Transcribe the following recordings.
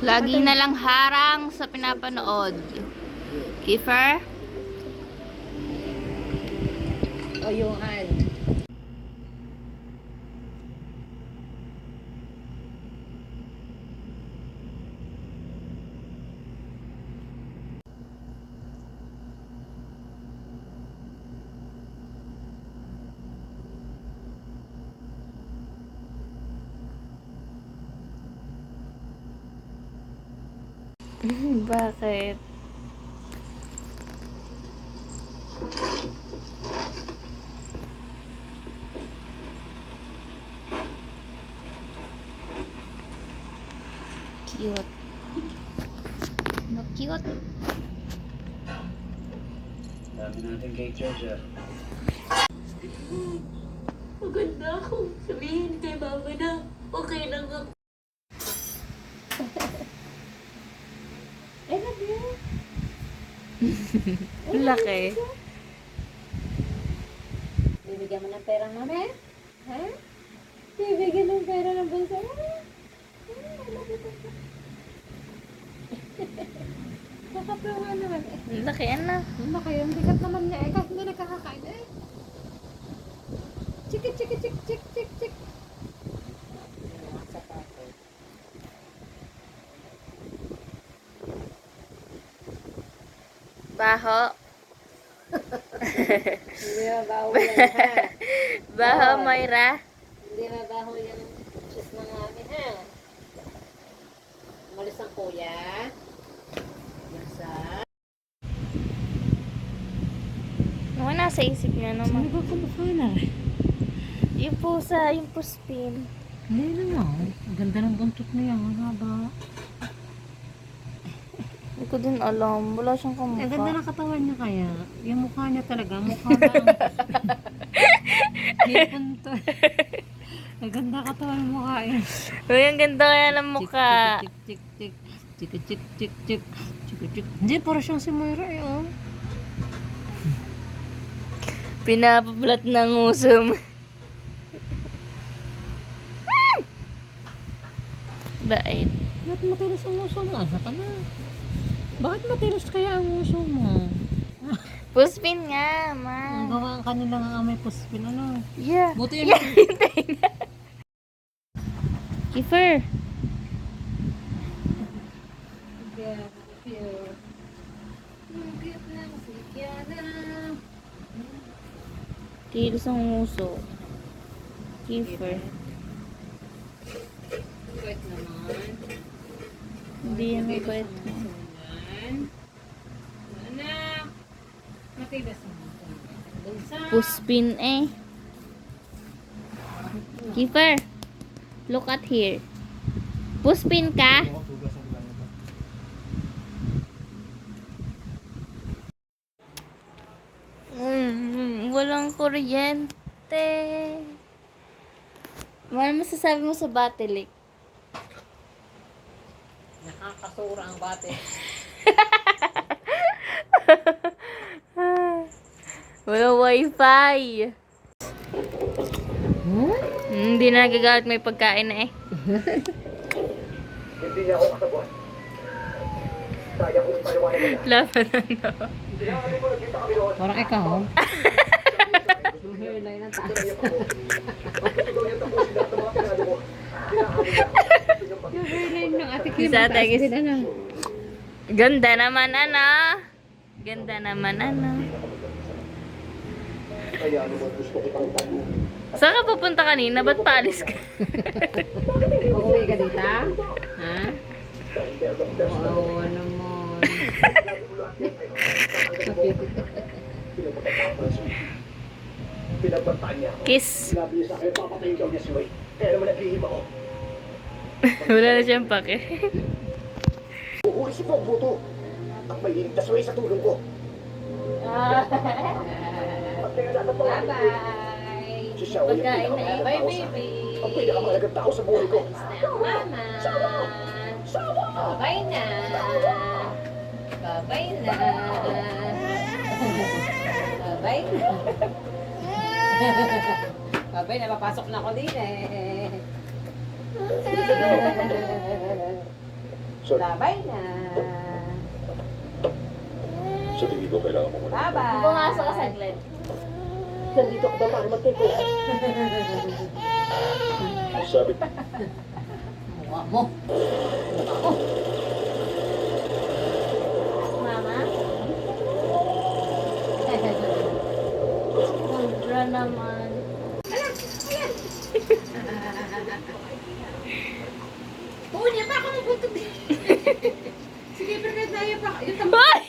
Lagi na lang harang sa pinapanood. Kiefer? O Johan. Bakit? Cute. No, cute. Dami natin kay Georgia. Maganda ako. Sabihin kay mama na okay lang ako. I love you. Ang laki. Bibigyan mo ng pera ng mama? Ha? Bibigyan ng pera ng bunso mo? Nakapluhan naman eh. Ang laki, ano? Ano kayo? Ang bigat naman niya eh. Kahit hindi nagkakakain eh. Chik, chik, chik, chik, chik, chik. Baho. Hindi mabaho yan ha. Baho, Moira. Hindi mabaho yung cheese ng amin ha. Umalis ang kuya. Nasa. Ano nasa isip niya naman? ba kumukha na? Yung pusa, yung puspin. Hindi naman. Ang ganda ng buntot niya. Ang haba. Hindi ko din alam. Wala siyang Ang ganda kamukha. ng katawan niya kaya. Yung mukha niya talaga. Mukha lang. Hipon to. Ang ganda katawan ng mukha eh. Uy, ang ganda kaya ng mukha. Chik, chik, chik, chik, chik, chik, chik, chik, chik, chik. Hindi, para siyang si Moira eh, oh. Pinapabalat ng usom. Bait. Bakit matilis ang uso mo? Asa ka na? Bakit matilis kaya ang uso mo? Puspin nga, Ang ma. gawa ang kanilang amoy puspin, ano? Yeah. Buti yun. Yeah, hintay na. Kiefer. Tilos ang uso. Kiefer. Wait naman. Hindi yan mabait. Anak! Matigas naman. Bunsa! Puspin eh. Kiefer. Look at here. Puspin ka? Walang kuryente. Ano masasabi mo sa Batilik? Nakakasura ang bate. Walang wifi. Hmm? Hindi na nagagalit, may pagkain na eh. Hindi niya ako kasabot. Kaya kong paliwanag na. Laban na no. Kailangan mo nagkita kami noon. Parang ikaw. Yung hairline ng taas. Ang gusto niya tapusin lahat ng mga pinalo mo. Kinahabi niya. Yung hairline ng ate Kim. Isa Mataas tagis. din, ano? Ganda naman ano. Ganda naman ano. Kaya naman gusto kitang tayo. Saan ka pupunta kanina? Ba't paalis ka? Uuwi ka dito? Ha? Oo naman. Pinagbantaan niya. Kiss. Sinabi niya sa akin, papatayin daw niya si Wade. Kaya naman naglihim ako. Wala na siyang pake. Uhuli si Pog Buto. At may liligtas Wade sa tulong ko. At kaya natin pangalan ko. Bye-bye. Si Xiao yung Pagkain na eh. Bye, pinakamahalagang tao sa... baby. Ang pinakamahalagang tao sa buhay ko. Mama. Bye na. Bye na. Bye na. Bye na. Papasok na ako din eh. Sorry. Bye na. Sa tingin ko, kailangan mo muna. Bye-bye. Pumasok ka saglit. Nandito ako ba para magteko? Sabi, Mukha mo. Mama? Sobra naman. Oo niya pa ako mabuntog din. Sige, pero tayo pa. Yung Hoy!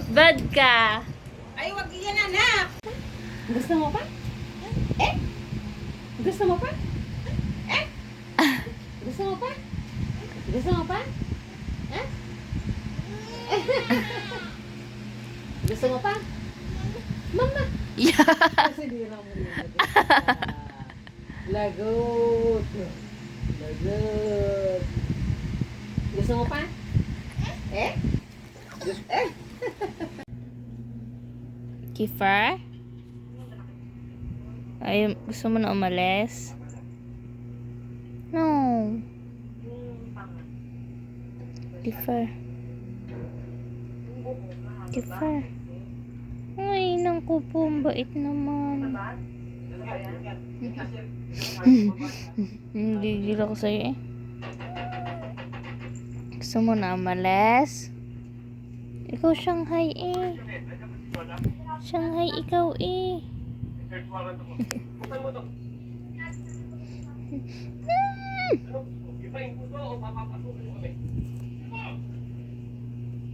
Bad ka. Ay, wag yan, anak! Gusto mo pa? Eh? Gusto mo pa? Eh? Gusto mo pa? Gusto mo pa? Eh? Gusto mo pa? Mama! Yeah. Sinira mo yun. Lagot! Lagot! Gusto mo pa? Eh? Eh? Kiefer? Ay, gusto mo na umalis? No. Kiefer. Kiefer. Ay, nang kupo, ang bait naman. Gigil ako sa'yo eh. Gusto mo na umalis? Ikaw Shanghai eh. Shanghai ikaw eh.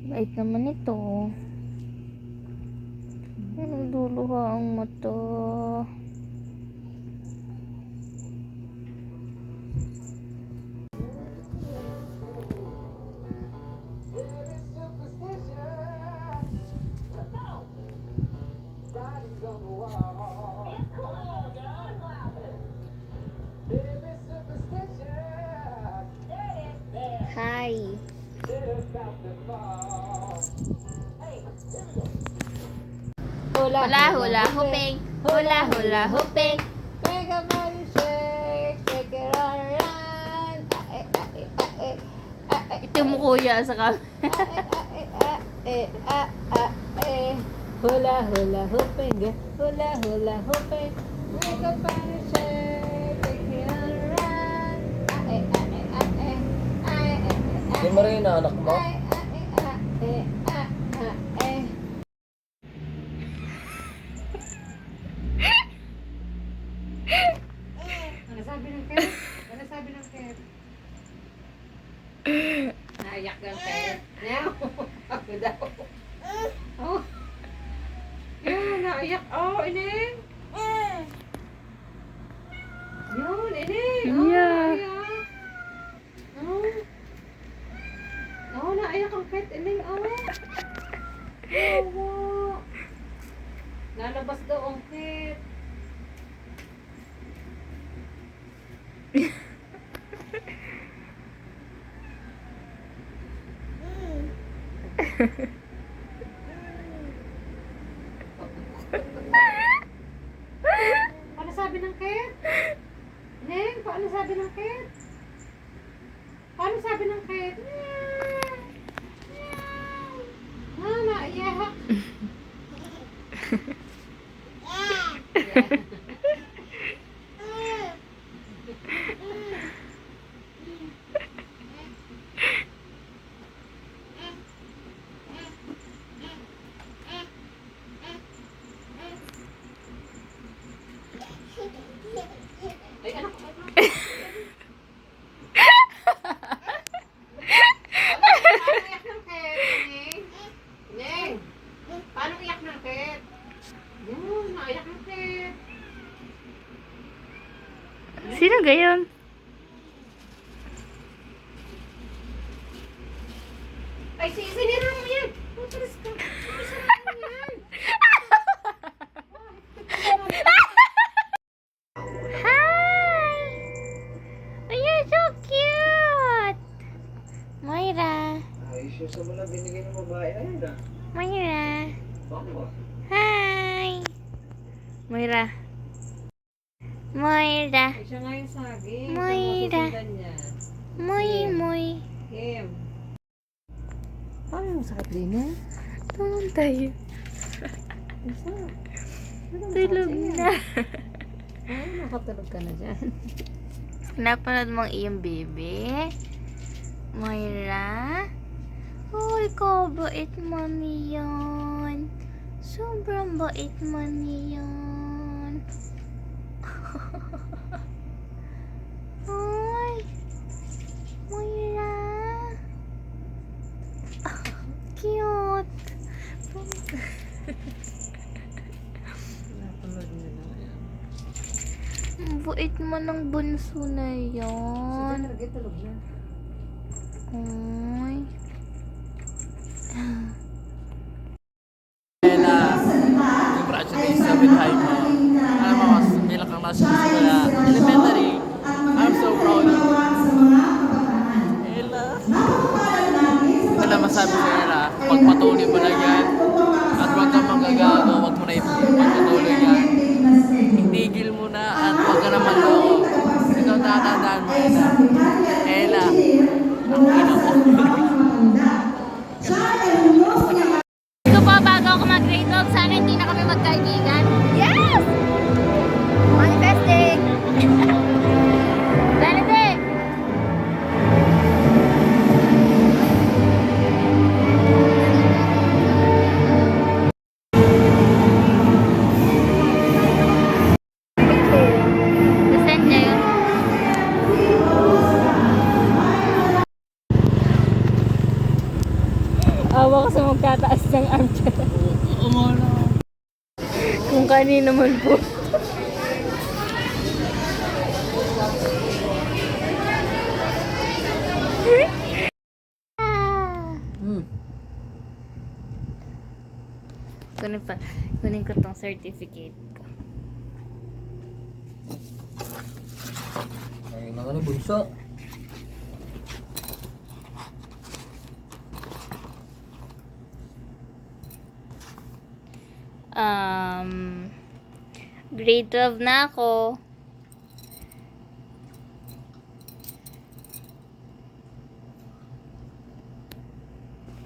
Bait naman ito. Nagduluha ang mata. Hi. Hula hula hooping. Hula hula hooping. Make a body shake, shake it all around. Ito mo kuya sa camera. Hula hula hooping, hula hula hooping. Make a body shake, shake it all around. Hindi mo rin anak mo? Ano sabi ng Ket? Ano sabi ng Ket? Naiyak ng Ket. Now, ako daw. Oh. Yan, naiyak. Oh, Ineng. Yun, Ineng. Oh, Yeah. naiyak. Oh. Oh, naiyak ang Ket, Ineng. Oh. Oh, lalabas daw ang Ket. Paano sabi ng Ket? Neng, paano sabi ng Ket? Paano sabi ng Ket? Ah, naiyak. Ay, anak ko. Paano iyak ng Ket, Neng? Neng, paano iyak ng Ket? Yun, naiyak ng Ket. Sino gayon? Ay, sinira mo yan. Matalas ka. Sinira mo yan. Hi! Oh, you're so cute! Moira. Ayos yung sa mula binigay ng babae na yun ah. Moira. Baka. Hi! Moira. Moira. Siya nga yung saging. Moira. Sundan niya. Muy, muy. Kim. Paano yung sakit din yan? Tulog tayo. Isa. Tulog na. Ay, nakatulog ka na dyan. Napanood mo ang iyong baby? Moira? Uy, kabait mo niyan. Sobrang bait mo niyan. Uy, Moira. Cute. Nakatulog niya na yan. Ang bait mo ng bunso na Sige, yan. tulog na. Uy. Congratulations with high mo. Alam mo, bilang kang nasa simula elementary, I'm so proud of you. Ella. Ito na masabi ko, Ella. Pagpatuloy mo lang yan. At huwag kang manggagago. Huwag mo na ipagpatuloy yan. Itigil mo na at huwag ka na manloko. Ikaw tatandaan mo, Ella. Ella. Ang ina mo. Ito po, bago ako mag-grade 12, sana hindi na kami magkaibigan. Yes! Manifesting! Ganito. Saan niya yun? Awa ko sa magtataas ng armchair. Kung kanino man po. Kunin ko tong certificate ko. Ay, mga bunso. Grade 12 na ako.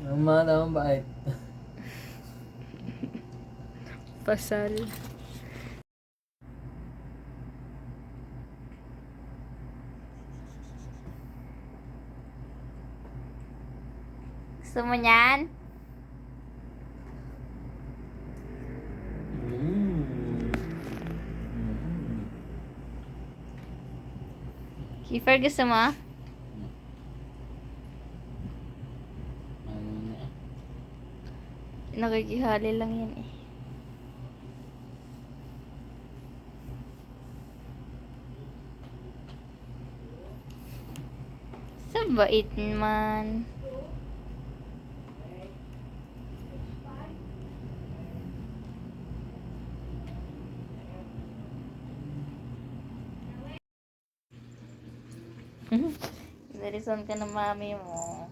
Ang mga naman bait. Pasal. Gusto mo niyan? Kiefer, gusto mo? Nakikihali lang yan eh. Sa bait man. Narison ka ng mami mo.